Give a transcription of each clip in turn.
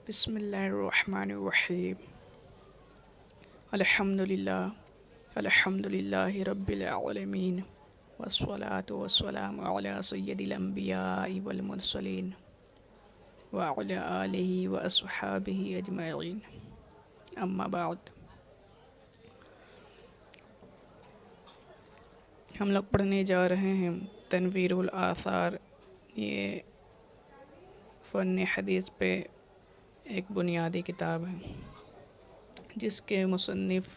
بسم اللہ الرحمن الرحیم الحمد للہ رب العالمین والصلاة والسلام علی سید الانبیاء والمرسلین وعلی آلہ واصحابہ اجمعین اما بعد۔ ہم لوگ پڑھنے جا رہے ہیں تنویر الآثار۔ یہ فن حدیث پہ ایک بنیادی کتاب ہے جس کے مصنف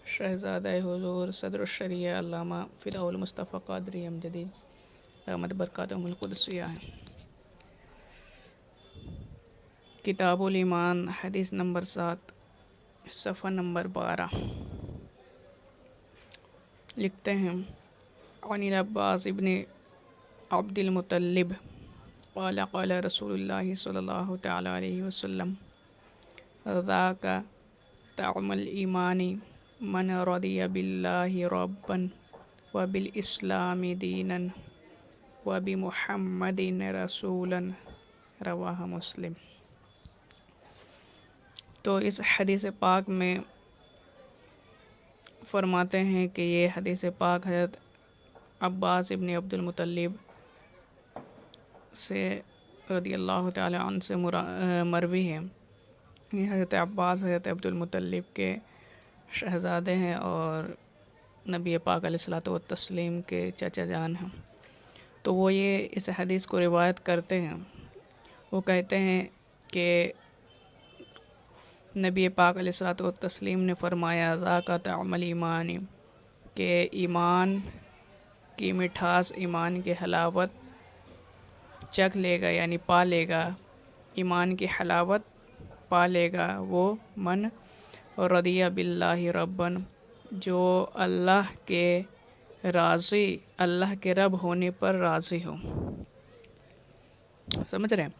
شہزادہ حضور صدر الشریعہ علامہ فداء المصطفیٰ قادری امجدی دامت برکاتہم القدسیہ ہیں۔ کتاب الایمان، حدیث نمبر 7، صفحہ نمبر 12۔ لکھتے ہیں عن العباس ابن عبد المطلب قال قال رسول اللہ صلی اللہ تعالی علیہ وسلم ذاک طعم الایمان من رضی باللہ ربا وبالاسلام دینا وبمحمد رسولا، رواہ مسلم۔ تو اس حدیث پاک میں فرماتے ہیں کہ یہ حدیث پاک حضرت عباس ابن عبد المطلب سے رضی اللہ تعالی عنہ سے مروی ہے۔ یہ حضرت عباس حضرت عبد المطلب کے شہزادے ہیں اور نبی پاک علیہ الصلوۃ والتسلیم کے چچا جان ہیں۔ تو وہ یہ اس حدیث کو روایت کرتے ہیں۔ وہ کہتے ہیں کہ نبی پاک علیہ الصلوۃ والتسلیم نے فرمایا ذاک طعم الایمان، کہ ایمان کی مٹھاس، ایمان کی حلاوت چکھ لے گا یعنی پا لے گا، ایمان کی حلاوت پا لے گا وہ من رضی باللہ ربا، جو اللہ کے راضی، اللہ کے رب ہونے پر راضی ہو۔ سمجھ رہے ہیں؟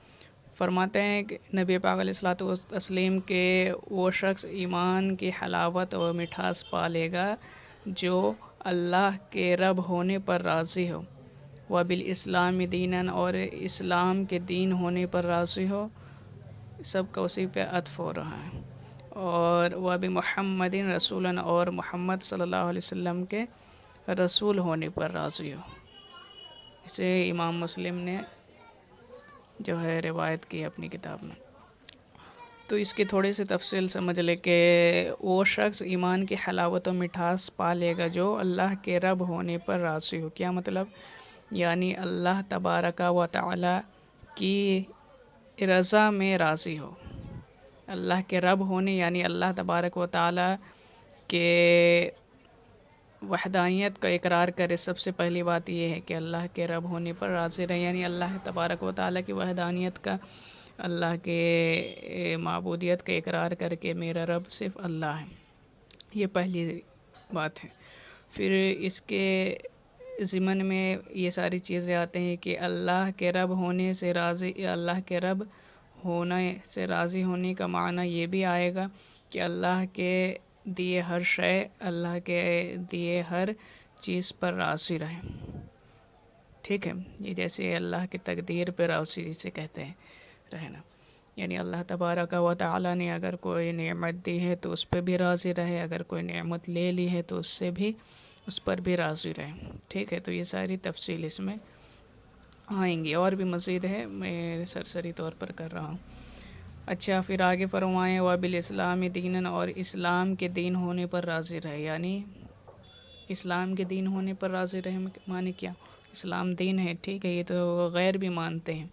فرماتے ہیں کہ نبی پاک علیہ الصلوۃ والتسلیم کے وہ شخص ایمان کی حلاوت اور مٹھاس پا لے گا جو اللہ کے رب ہونے پر راضی ہو، وبالاسلام دینا، اور اسلام کے دین ہونے پر راضی ہو، سب کا اسی پہ عطف ہو رہا ہے، اور وبمحمد رسولا، اور محمد صلی اللہ علیہ وسلم کے رسول ہونے پر راضی ہو۔ اسے امام مسلم نے جو ہے روایت کی اپنی کتاب میں۔ تو اس کی تھوڑی سی تفصیل سمجھ لے کہ وہ شخص ایمان کی حلاوت و مٹھاس پا لے گا جو اللہ کے رب ہونے پر راضی ہو۔ کیا مطلب؟ یعنی اللہ تبارک و تعالی کی رضا میں راضی ہو۔ اللہ کے رب ہونے یعنی اللہ تبارک و تعالی کے وحدانیت کا اقرار کرے۔ سب سے پہلی بات یہ ہے کہ اللہ کے رب ہونے پر راضی رہے، یعنی اللہ تبارک و تعالی کی وحدانیت کا، اللہ کے معبودیت کا اقرار کر کے میرا رب صرف اللہ ہے، یہ پہلی بات ہے۔ پھر اس کے ضمن میں یہ ساری چیزیں آتے ہیں کہ اللہ کے رب ہونے سے راضی، اللہ کے رب ہونے سے راضی ہونے کا معنی یہ بھی آئے گا کہ اللہ کے دیے ہر شے، اللہ کے دیے ہر چیز پر راضی رہے۔ ٹھیک ہے، یہ جیسے اللہ کی تقدیر پہ راضی جسے کہتے ہیں رہنا، یعنی اللہ تبارک و تعالی نے اگر کوئی نعمت دی ہے تو اس پہ بھی راضی رہے، اگر کوئی نعمت لے لی ہے تو اس پر بھی راضی رہے۔ ٹھیک ہے، تو یہ ساری تفصیل اس میں آئیں گی، اور بھی مزید ہے، میں سرسری طور پر کر رہا ہوں۔ اچھا، پھر آگے فرمائیں وبالاسلام دینا، اور اسلام کے دین ہونے پر راضی رہے، یعنی اسلام کے دین ہونے پر راضی رہے معنی کیا؟ اسلام دین ہے، ٹھیک ہے، یہ تو غیر بھی مانتے ہیں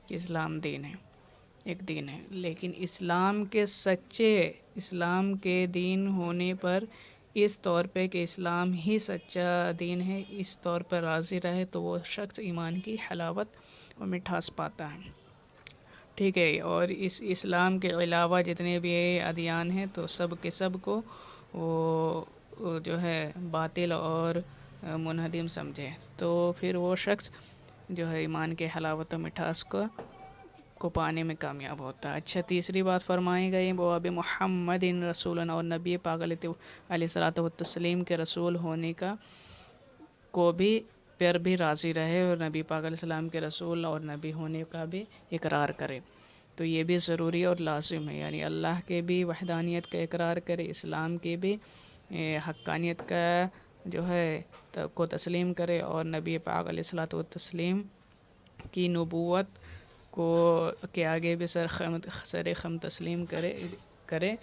کہ اسلام دین ہے، ایک دین ہے، لیکن اسلام کے سچے، اسلام کے دین ہونے پر اس طور پہ کہ اسلام ہی سچا دین ہے، اس طور پر راضی رہے تو وہ شخص ایمان کی حلاوت اور مٹھاس پاتا ہے۔ ٹھیک ہے، اور اس اسلام کے علاوہ جتنے بھی ادیان ہیں تو سب کے سب کو وہ جو ہے باطل اور منہدم سمجھے، تو پھر وہ شخص جو ہے ایمان کے حلاوت و مٹھاس کو پانے میں کامیاب ہوتا ہے۔ اچھا، تیسری بات فرمائی گئی وہ اب محمد رسول، اور نبی پاک علیہ الصلوۃ والتسلیم کے رسول ہونے کا کو بھی پر بھی راضی رہے، اور نبی پاک علیہ السلام کے رسول اور نبی ہونے کا بھی اقرار کرے۔ تو یہ بھی ضروری اور لازم ہے، یعنی اللہ کے بھی وحدانیت کا اقرار کرے، اسلام کی بھی حقانیت کا جو ہے کو تسلیم کرے، اور نبی پاک علیہ الصلاۃ والتسلیم کی نبوت کو کے آگے بھی سر خم تسلیم کرے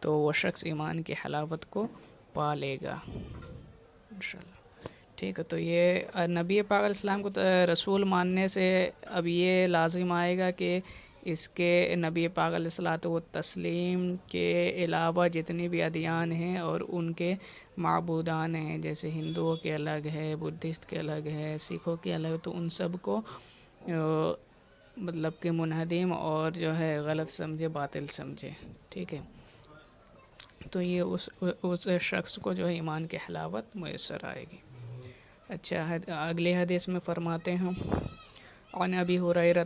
تو وہ شخص ایمان کی حلاوت کو پا لے گا انشاءاللہ۔ ٹھیک ہے، تو یہ نبی پاک علیہ السلام کو رسول ماننے سے اب یہ لازم آئے گا کہ اس کے نبی پاک علیہ الصلاۃ والتسلیم کے علاوہ جتنی بھی ادیان ہیں اور ان کے معبودان ہیں، جیسے ہندوؤں کے الگ ہے، بدھسٹ کے الگ ہے، سکھوں کے الگ، تو ان سب کو مطلب کہ منہدم اور جو ہے غلط سمجھے، باطل سمجھے، ٹھیک ہے۔ تو یہ اس شخص کو جو ہے ایمان کی حلاوت میسر آئے گی۔ اچھا، اگلے حدیث میں فرماتے ہیں عن ابی ہریرہ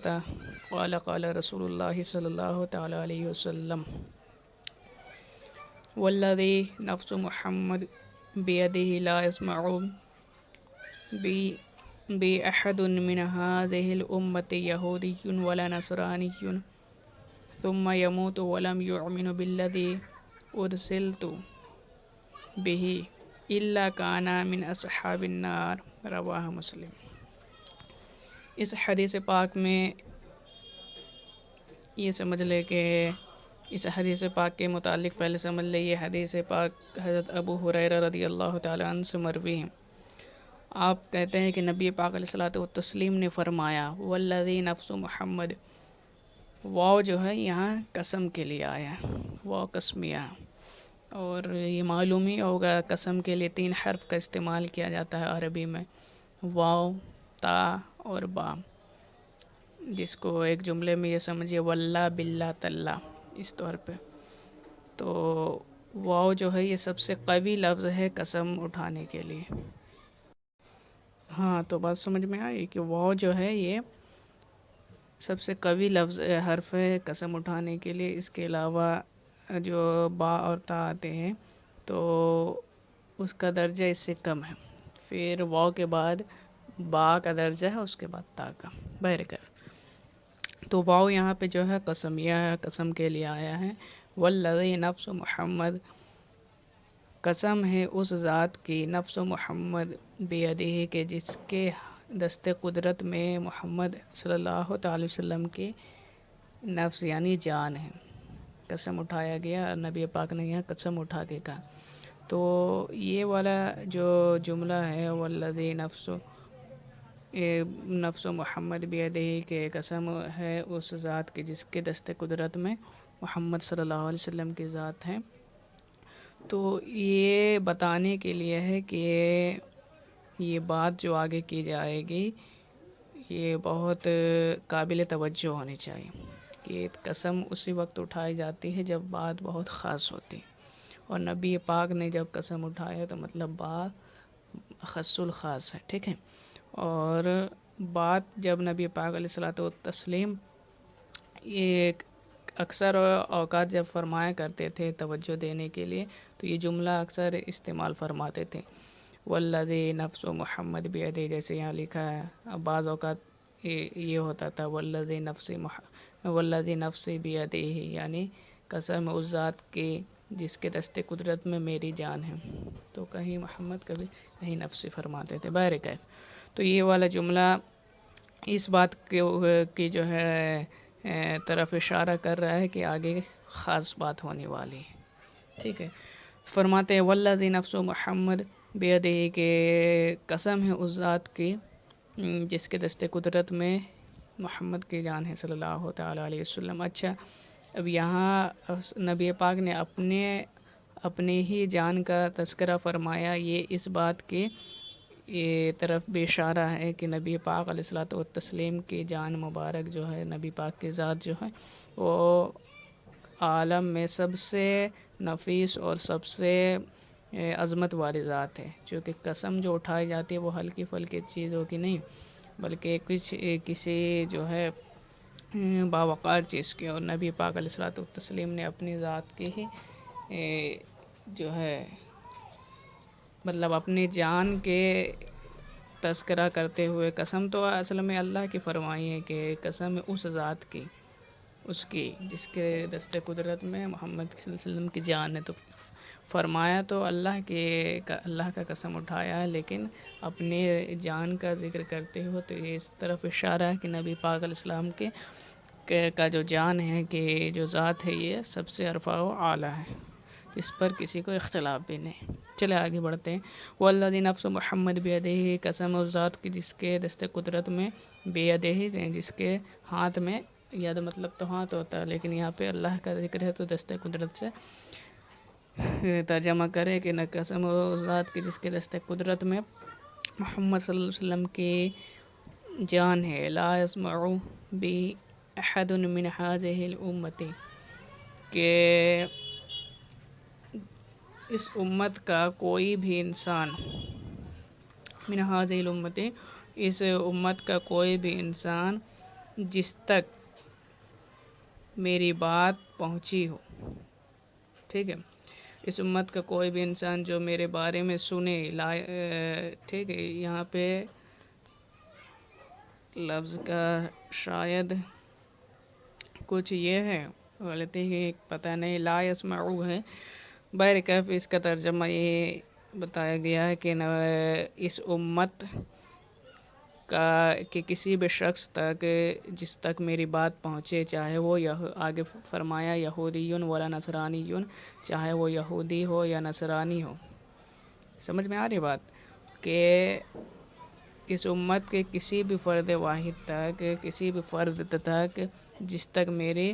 قال قال رسول اللہ صلی اللہ تعالی علیہ وسلم والذی نفس محمد بیدہ لا يسمع بی احد من هذه الامة یہودی ولا نصرانی ثم يموت ولم يؤمن بالذی ارسلت به الا كان من اصحاب النار، رواہ مسلم۔ اس حدیث پاک میں یہ سمجھ لے کہ اس حدیث پاک کے متعلق پہلے سمجھ لے یہ حدیث پاک حضرت ابو ہریرہ رضی اللہ تعالیٰ عنہ سے مروی ہے۔ آپ کہتے ہیں کہ نبی پاک علیہ الصلوۃ والتسلیم نے فرمایا والذی نفس محمد، واو جو ہے یہاں قسم کے لیے آیا ہے، واو قسمیہ، اور یہ معلوم ہی ہوگا قسم کے لیے 3 حرف کا استعمال کیا جاتا ہے عربی میں، واو، تا اور با، جس کو ایک جملے میں یہ سمجھیے واللہ باللہ تاللہ اس طور پہ۔ تو واو جو ہے یہ سب سے قوی لفظ ہے قسم اٹھانے کے لیے۔ ہاں، تو بات سمجھ میں آئی کہ واو جو ہے یہ سب سے قوی لفظ حرف ہے قسم اٹھانے کے لیے۔ اس کے علاوہ جو با اور تا آتے ہیں تو اس کا درجہ اس سے کم ہے، پھر واو کے بعد با کا درجہ ہے، اس کے بعد تا کا، بہرکیف۔ تو واو یہاں پہ جو ہے قسمیہ قسم کے لیے آیا ہے۔ والذی نفس محمد، قسم ہے اس ذات کی، نفس محمد بیدہ کے جس کے دست قدرت میں محمد صلی اللہ تعالی وسلم کی نفس یعنی جان ہے۔ قسم اٹھایا گیا، نبی پاک نے یہاں قسم اٹھا کے کہا۔ تو یہ والا جو جملہ ہے والذی نفس محمد بیدہ کے قسم ہے اس ذات کی جس کے دست قدرت میں محمد صلی اللہ علیہ وسلم کی ذات ہے، تو یہ بتانے کے لیے ہے کہ یہ بات جو آگے کی جائے گی یہ بہت قابل توجہ ہونی چاہیے کہ قسم اسی وقت اٹھائی جاتی ہے جب بات بہت خاص ہوتی، اور نبی پاک نے جب قسم اٹھایا تو مطلب بات خاص الخاص ہے، ٹھیک ہے۔ اور بات جب نبی پاک علیہ الصلوۃ والتسلیم یہ اکثر اوقات جب فرمایا کرتے تھے توجہ دینے کے لیے تو یہ جملہ اکثر استعمال فرماتے تھے والذی نفس محمد بیدہ، جیسے یہاں لکھا ہے۔ بعض اوقات یہ ہوتا تھا والذی نفسی بیدہ، یعنی قسم اس ذات کی جس کے دست قدرت میں میری جان ہے، تو کہیں محمد کہیں نفسی فرماتے تھے، بہرکیف۔ تو یہ والا جملہ اس بات کی جو ہے طرف اشارہ کر رہا ہے کہ آگے خاص بات ہونے والی ہے، ٹھیک ہے۔ فرماتے ہیں والذی نفس محمد بیدہ کے قسم ہے اس ذات کی جس کے دست قدرت میں محمد کی جان ہے صلی اللہ تعالیٰ علیہ وسلم۔ اچھا، اب یہاں نبی پاک نے اپنے ہی جان کا تذکرہ فرمایا، یہ اس بات کی یہ طرف بھی اشارہ ہے کہ نبی پاک علیہ الصلوۃ والتسلیم کی جان مبارک جو ہے، نبی پاک کی ذات جو ہے وہ عالم میں سب سے نفیس اور سب سے عظمت والی ذات ہے، چونکہ قسم جو اٹھائی جاتی ہے وہ ہلکی پھلکی چیزوں کی نہیں بلکہ کسی جو ہے باوقار چیز کی، اور نبی پاک علیہ الصلوۃ والتسلیم نے اپنی ذات کی ہی جو ہے مطلب اپنی جان کے تذکرہ کرتے ہوئے قسم تو اصل میں اللہ کی فرمائی ہے کہ قسم اس ذات کی اس کی جس کے دست قدرت میں محمد صلی اللہ علیہ وسلم کی جان ہے. تو فرمایا تو اللہ کا قسم اٹھایا ہے، لیکن اپنی جان کا ذکر کرتے ہو تو یہ اس طرف اشارہ ہے کہ نبی پاک علیہ السلام کا جو جان ہے، کہ جو ذات ہے یہ سب سے عرفہ و اعلیٰ ہے، اس پر کسی کو اختلاف بھی نہیں. چلے آگے بڑھتے ہیں. والذی نفس محمد بیدہ، قسم اس ذات کی جس کے دست قدرت میں، بیدہ جس کے ہاتھ میں، ید مطلب تو ہاتھ ہوتا ہے، لیکن یہاں پہ اللہ کا ذکر ہے تو دست قدرت سے ترجمہ کرے کہ نہ قسم اس ذات کی جس کے دست قدرت میں محمد صلی اللہ علیہ وسلم کی جان ہے. لا يسمع بی احد من هذه الامتی، کہ اس امت کا کوئی بھی انسان، من هذه الامتی اس امت کا کوئی بھی انسان جس تک میری بات پہنچی ہو. ٹھیک ہے، اس امت کا کوئی بھی انسان جو میرے بارے میں سنے. ٹھیک ہے، یہاں پہ لفظ کا شاید کچھ یہ ہے غلطی کہ پتہ نہیں، لا یسمعو ہے. بہرکیف اس کا ترجمہ یہ بتایا گیا ہے کہ اس امت کا کہ کسی بھی شخص تک جس تک میری بات پہنچے، چاہے وہ آگے فرمایا یہودیون ولا نصرانیون، چاہے وہ یہودی ہو یا نصرانی ہو. سمجھ میں آ رہی بات؟ کہ اس امت کے کسی بھی فرد واحد تک، کسی بھی فرد تک جس تک میرے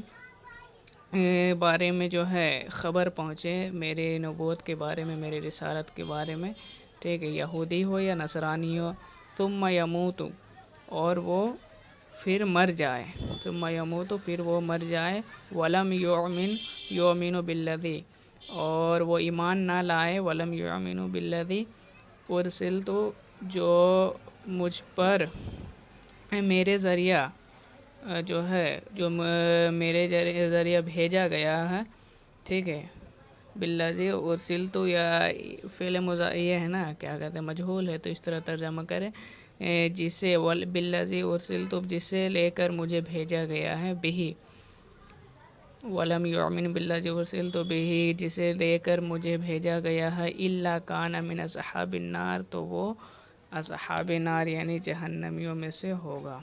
بارے میں جو ہے خبر پہنچے، میرے نبوت کے بارے میں، میرے رسالت کے بارے میں، ٹھیک ہے، یہودی ہو یا نصرانی ہو، ثم یموت، اور وہ پھر مر جائے، ثم یموت پھر وہ مر جائے، ولم یؤمن بالذی، اور وہ ایمان نہ لائے، ولم یؤمن بالذی ارسلت، جو مجھ پر میرے ذریعہ جو ہے، جو میرے ذریعہ بھیجا گیا ہے. ٹھیک ہے، بالذی ارسلت، یا فعل یہ ہے نا، کیا کہتے ہیں، مجہول ہے، تو اس طرح ترجمہ کریں جسے بالذی ارسلت، جسے لے کر مجھے بھیجا گیا ہے، بہی ولم یؤمن بالذی ارسلت بہی، جسے لے کر مجھے بھیجا گیا ہے، الا کان من اصحاب النار، تو وہ اصحاب نار یعنی جہنمیوں میں سے ہوگا.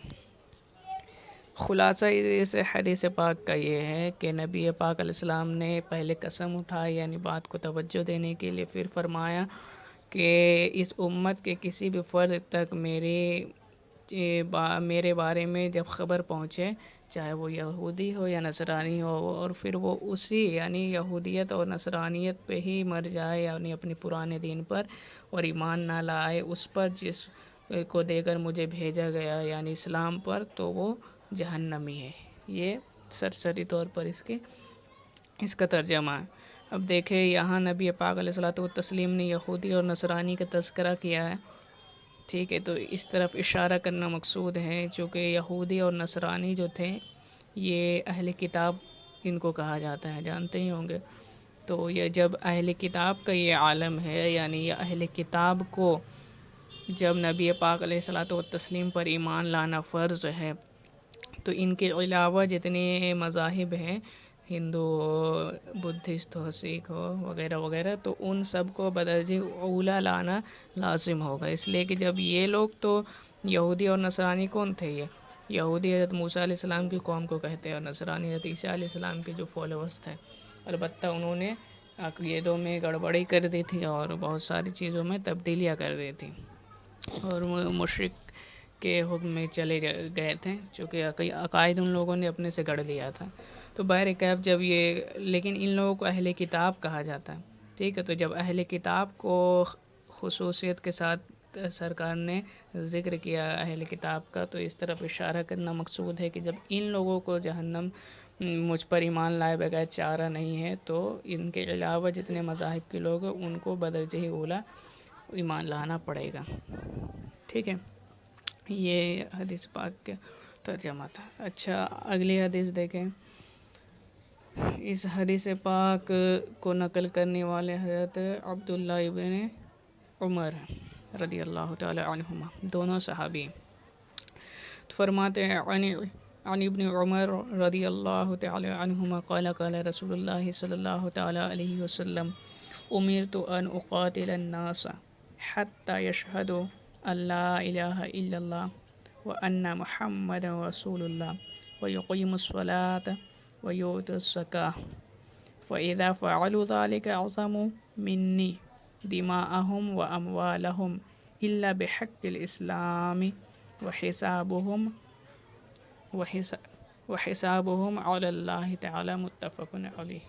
خلاصہ اس حدیث پاک کا یہ ہے کہ نبی پاک علیہ السلام نے پہلے قسم اٹھائی، یعنی بات کو توجہ دینے کے لیے، پھر فرمایا کہ اس امت کے کسی بھی فرد تک میرے بارے میں جب خبر پہنچے، چاہے وہ یہودی ہو یا نصرانی ہو، اور پھر وہ اسی یعنی یہودیت اور نصرانیت پہ ہی مر جائے، یعنی اپنے پرانے دین پر، اور ایمان نہ لائے اس پر جس کو دے کر مجھے بھیجا گیا یعنی اسلام پر، تو وہ جہنمی ہے. یہ سرسری طور پر اس کا ترجمہ ہے. اب دیکھیں یہاں نبی پاک علیہ الصلوۃ والتسلیم نے یہودی اور نصرانی کا تذکرہ کیا ہے. ٹھیک ہے، تو اس طرف اشارہ کرنا مقصود ہے، چونکہ یہودی اور نصرانی جو تھے یہ اہل کتاب ان کو کہا جاتا ہے، جانتے ہی ہوں گے. تو یہ جب اہل کتاب کا یہ عالم ہے، یعنی یہ اہل کتاب کو جب نبی پاک علیہ الصلوۃ والتسلیم پر ایمان لانا فرض ہے، تو ان کے علاوہ جتنے مذاہب ہیں، ہندو ہو، بدھسٹ ہو، سکھ ہو، وغیرہ وغیرہ، تو ان سب کو بدرجہ اولیٰ لانا لازم ہوگا. اس لیے کہ جب یہ لوگ تو یہودی اور نصرانی کون تھے؟ یہودی حضرت موسیٰ علیہ السلام کی قوم کو کہتے ہیں، اور نصرانی حضرت عیسیٰ علیہ السلام کے جو فالوورز تھے. البتہ انہوں نے عقیدوں میں گڑبڑی کر دی تھی اور بہت ساری چیزوں میں تبدیلیاں کر دی تھی، اور مشرک کے حکم میں چلے گئے تھے، چونکہ عقائد ان لوگوں نے اپنے سے گڑھ لیا تھا. تو بہرکیف جب یہ، لیکن ان لوگوں کو اہل کتاب کہا جاتا ہے. ٹھیک ہے، تو جب اہل کتاب کو خصوصیت کے ساتھ سرکار نے ذکر کیا اہل کتاب کا، تو اس طرف اشارہ کرنا مقصود ہے کہ جب ان لوگوں کو جہنم مجھ پر ایمان لائے بغیر چارہ نہیں ہے، تو ان کے علاوہ جتنے مذاہب کے لوگ ہیں ان کو بدرجہ اولیٰ ایمان لانا پڑے گا. ٹھیک ہے، یہ حدیث پاک کا ترجمہ تھا. اچھا، اگلی حدیث دیکھیں. اس حدیث پاک کو نقل کرنے والے حضرت عبداللہ ابن عمر رضی اللہ تعالی عنہما، دونوں صحابی. فرماتے ہیں عن ابن عمر رضی اللہ تعالی عنہما قال قال رسول اللہ صلی اللہ تعالی علیہ وسلم امرت ان اقاتل الناس حتى يشهدوا ان لا اله الا الله وان محمد رسول الله ويقيموا الصلاة ويؤتوا الزكاة فإذا فعلوا ذلك عصموا مني دماءهم وأموالهم إلا بحق الإسلام وحسابهم وحسابهم على اللہ تعالی متفق علیہ۔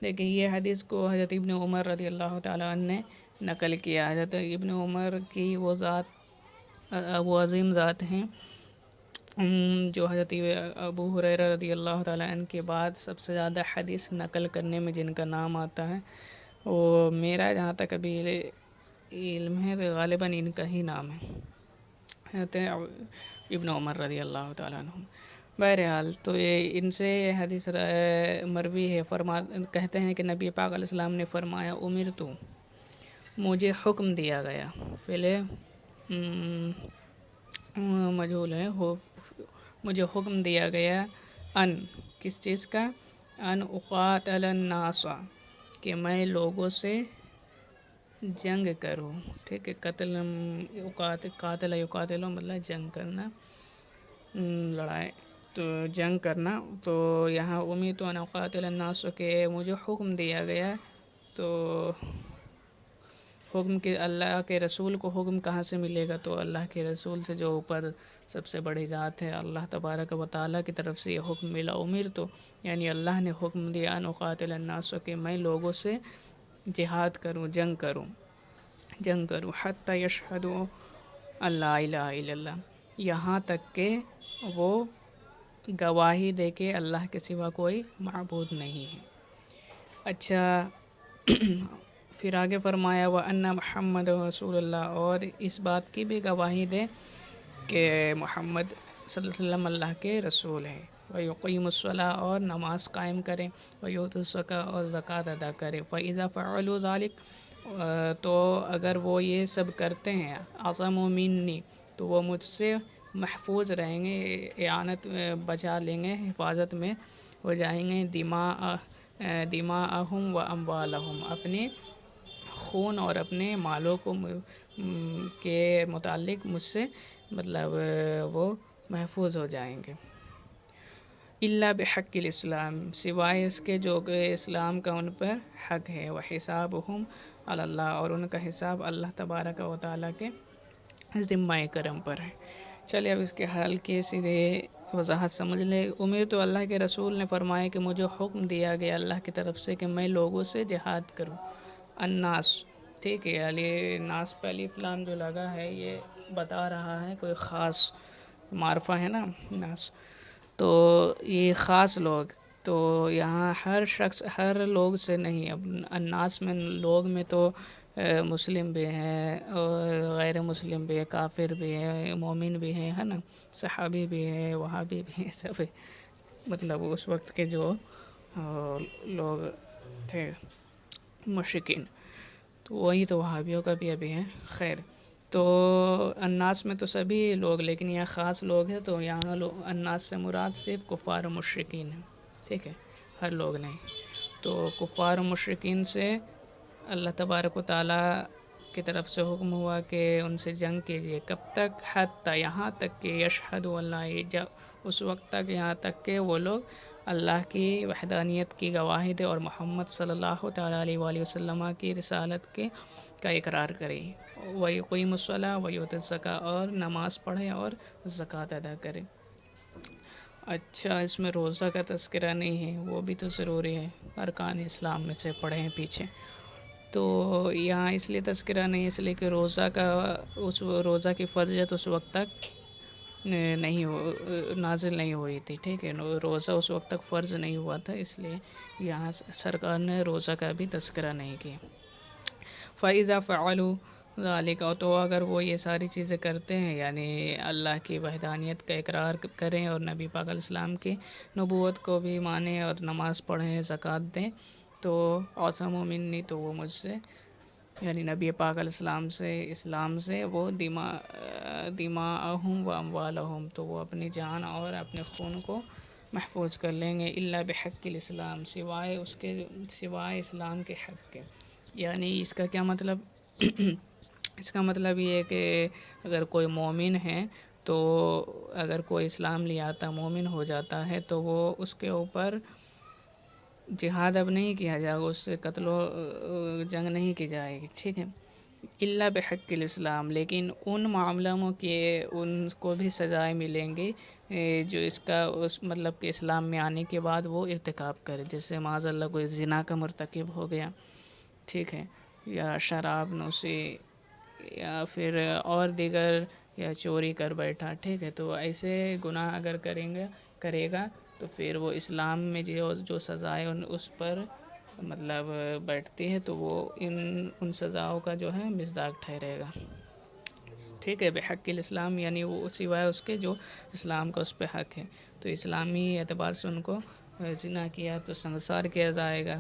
دیکھیں یہ حدیث کو حضرت ابن عمر رضی اللہ تعالیٰ عنہ نے نقل کیا۔ حضرت ابن عمر کی وہ عظیم ذات ہیں جو حضرت ابو ہریرہ رضی اللہ تعالیٰ عنہ کے بعد سب سے زیادہ حدیث نقل کرنے میں جن کا نام آتا ہے، وہ میرا جہاں تک ابھی علم ہے تو غالباً ان کا ہی نام ہے، حضرت ابن عمر رضی اللہ تعالیٰ عنہ۔ بہرحال تو یہ ان سے حدیث مروی ہے، کہتے ہیں کہ نبی پاک علیہ السلام نے فرمایا امرتو، مجھے حکم دیا گیا، پہلے مجہول ہے، مجھے حکم دیا گیا ان کس چیز کا، ان اقاتل الناس کہ میں لوگوں سے جنگ کروں، ٹھیک ہے، قاتل یقاتل مطلب جنگ کرنا، لڑائی تو جنگ کرنا، تو یہاں امید تو ان اقاتل الناس کہ مجھے حکم دیا گیا، تو حکم کہ اللہ کے رسول کو حکم کہاں سے ملے گا، تو اللہ کے رسول سے جو اوپر سب سے بڑی ذات ہے اللہ تبارک و تعالیٰ کی طرف سے یہ حکم ملا۔ امیر تو یعنی اللہ نے حکم دیا ان اقاتل الناس کہ میں لوگوں سے جہاد کروں، جنگ کروں حتی یشہدوا ان لا الہ الا اللہ، یہاں تک کہ وہ گواہی دے کہ اللہ کے سوا کوئی معبود نہیں ہے۔ اچھا پھر آگے فرمایا وَأَنَّ محمد رسول اللہ، اور اس بات کی بھی گواہی دے کہ محمد صلی اللہ علیہ وسلم اللہ کے رسول ہے، وَيُقِيمُ الصَّلَاةَ اور نماز قائم کریں، وَيُؤْتُوا الزَّكَاةَ اور زکوٰۃ ادا کریں، فَإِذَا فَعَلُوا ذَلِكَ تو اگر وہ یہ سب کرتے ہیں عَصَمُوا مِنِّي تو وہ مجھ سے محفوظ رہیں گے، اعانت بچا لیں گے، حفاظت میں ہو جائیں گے، دماءہم و اموالہم، اپنے خون اور اپنے مالوں کو کے متعلق مجھ سے مطلب وہ محفوظ ہو جائیں گے، الا بحق الاسلام، سوائے اس کے جو کہ اسلام کا ان پر حق ہے، وحسابہم علی اللہ، اور ان کا حساب اللہ تبارک و تعالیٰ کے ذمہ کرم پر ہے۔ چلے اب اس کے حل کی سیدھے وضاحت سمجھ لے۔ امیر تو اللہ کے رسول نے فرمایا کہ مجھے حکم دیا گیا اللہ کی طرف سے کہ میں لوگوں سے جہاد کروں، الناس، ٹھیک ہے، علی ناس پہ الف لام جو لگا ہے یہ بتا رہا ہے کوئی خاص معرفہ ہے نا ناس، تو یہ خاص لوگ، تو یہاں ہر شخص ہر لوگ سے نہیں، اب الناس میں لوگ میں تو مسلم بھی ہیں اور غیر مسلم بھی ہے، کافر بھی ہے، مومن بھی ہے نا، صحابی بھی ہے، وہابی بھی ہے، سب ہے، مطلب اس وقت کے جو لوگ تھے مشرکین، تو وہی تو وہابیوں کا بھی ابھی ہے، خیر۔ تو الناس میں تو سبھی لوگ، لیکن یہاں خاص لوگ ہیں، تو یہاں الناس سے مراد صرف کفار و مشرکین ہیں، ٹھیک ہے، ہر لوگ نہیں۔ تو کفار و مشرکین سے اللہ تبارک و تعالیٰ کی طرف سے حکم ہوا کہ ان سے جنگ کیجیے، کب تک، حتی یہاں تک کہ یشہدوا اللہ، اس وقت تک یہاں تک کہ وہ لوگ اللہ کی وحدانیت کی گواہی دے اور محمد صلی اللہ تعالیٰ علیہ وآلہ وسلم کی رسالت کا اقرار کریں، وَيُقِيمُ الصَّلَاةَ وَيُؤْتُوا الزَّكَاةَ اور نماز پڑھیں اور زکوٰۃ ادا کریں۔ اچھا اس میں روزہ کا تذکرہ نہیں ہے، وہ بھی تو ضروری ہے، ارکان اسلام میں سے پڑھے ہیں پیچھے، تو یہاں اس لیے تذکرہ نہیں، اس لیے کہ روزہ کی فرضیت اس وقت تک نازل نہیں ہوئی تھی، ٹھیک ہے، روزہ اس وقت تک فرض نہیں ہوا تھا، اس لیے یہاں سرکار نے روزہ کا بھی تذکرہ نہیں کیا۔ فَإِذَا فَعَلُوا ذَلِكَ تو اگر وہ یہ ساری چیزیں کرتے ہیں، یعنی اللہ کی وحدانیت کا اقرار کریں اور نبی پاک علیہ السلام کی نبوت کو بھی مانیں اور نماز پڑھیں، زکوٰۃ دیں، تو عَصَمُوا مِنِّي تو وہ مجھ سے یعنی نبی پاک علیہ السلام سے اسلام سے وہ دماءہم و اموالہم، تو وہ اپنی جان اور اپنے خون کو محفوظ کر لیں گے، الا بحق الاسلام، سوائے اسلام کے حق کے. یعنی اس کا کیا مطلب؟ اس کا مطلب یہ ہے کہ اگر کوئی مومن ہے تو اگر کوئی اسلام لے آتا مومن ہو جاتا ہے تو وہ اس کے اوپر جہاد اب نہیں کیا جائے گا، اس سے قتل و جنگ نہیں کی جائے گی، ٹھیک ہے. الا بحق الاسلام، لیکن ان معاملوں کے ان کو بھی سزائیں ملیں گی جو اس کا مطلب کہ اسلام میں آنے کے بعد وہ ارتکاب کرے، جیسے معاذ اللہ کوئی زنا کا مرتکب ہو گیا، ٹھیک ہے، یا شراب نوشی، یا پھر اور دیگر، یا چوری کر بیٹھا، ٹھیک ہے. تو ایسے گناہ اگر کرے گا تو پھر وہ اسلام میں جو سزائیں اس پر مطلب بیٹھتی ہے تو وہ ان سزاؤں کا جو ہے مصداق ٹھہرے گا، ٹھیک ہے. بحق الاسلام یعنی وہ سوائے اس کے جو اسلام کا اس پہ حق ہے. تو اسلامی اعتبار سے ان کو زنا کیا تو سنسار کیا جائے گا،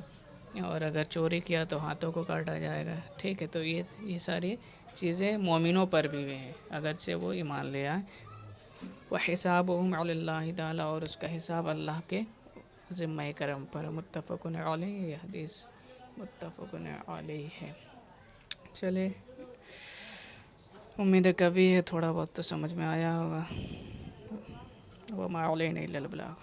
اور اگر چوری کیا تو ہاتھوں کو کاٹا جائے گا، ٹھیک ہے. تو یہ ساری چیزیں مومنوں پر بھی ہیں اگرچہ وہ ایمان لے آئیں. وَحِسَابُهُمْ عَلَى اللَّهِ تعالیٰ، اور اس کا حساب اللہ کے ذمہ کرم پر. متفقن علیہ، یہ حدیث متفقن علیہ ہے. چلے، امید ہے کبھی ہے تھوڑا بہت تو سمجھ میں آیا ہوگا. وَمَا عَلَيْنَا إِلَّا الْبَلَاغُ.